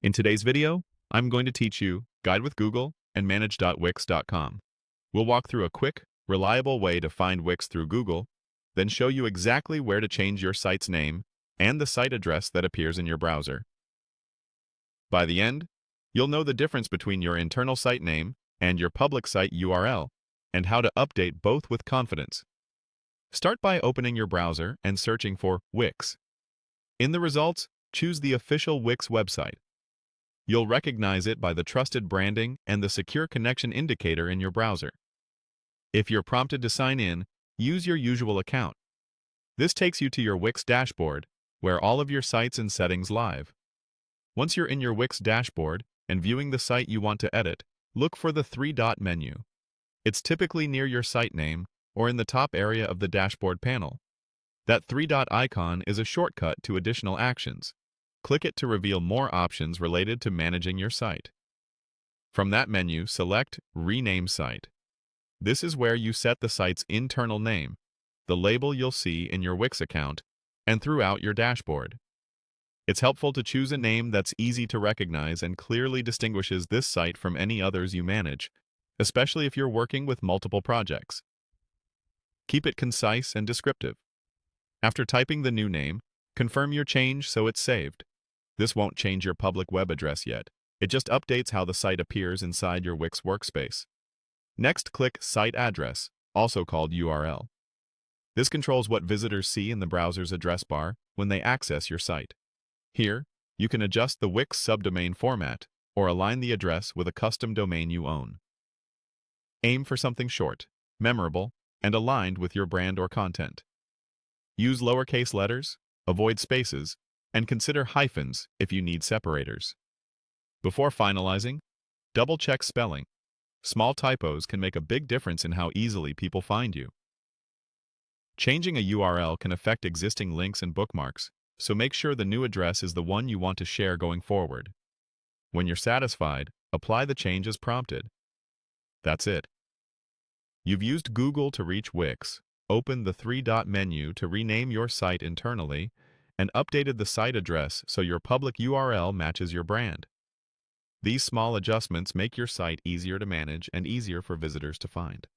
In today's video, I'm going to teach you Guide with Google and manage.wix.com. We'll walk through a quick, reliable way to find Wix through Google, then show you exactly where to change your site's name and the site address that appears in your browser. By the end, you'll know the difference between your internal site name and your public site URL and how to update both with confidence. Start by opening your browser and searching for Wix. In the results, choose the official Wix website. You'll recognize it by the trusted branding and the secure connection indicator in your browser. If you're prompted to sign in, use your usual account. This takes you to your Wix dashboard, where all of your sites and settings live. Once you're in your Wix dashboard and viewing the site you want to edit, look for the three-dot menu. It's typically near your site name or in the top area of the dashboard panel. That three-dot icon is a shortcut to additional actions. Click it to reveal more options related to managing your site. From that menu, select Rename Site. This is where you set the site's internal name, the label you'll see in your Wix account, and throughout your dashboard. It's helpful to choose a name that's easy to recognize and clearly distinguishes this site from any others you manage, especially if you're working with multiple projects. Keep it concise and descriptive. After typing the new name, confirm your change so it's saved. This won't change your public web address yet. It just updates how the site appears inside your Wix workspace. Next, click Site Address, also called URL. This controls what visitors see in the browser's address bar when they access your site. Here, you can adjust the Wix subdomain format or align the address with a custom domain you own. Aim for something short, memorable, and aligned with your brand or content. Use lowercase letters, avoid spaces, and consider hyphens if you need separators. Before finalizing, double-check spelling. Small typos can make a big difference in how easily people find you. Changing a URL can affect existing links and bookmarks, so make sure the new address is the one you want to share going forward. When you're satisfied, apply the change as prompted. That's it. You've used Google to reach Wix, opened the three-dot menu to rename your site internally, and updated the site address so your public URL matches your brand. These small adjustments make your site easier to manage and easier for visitors to find.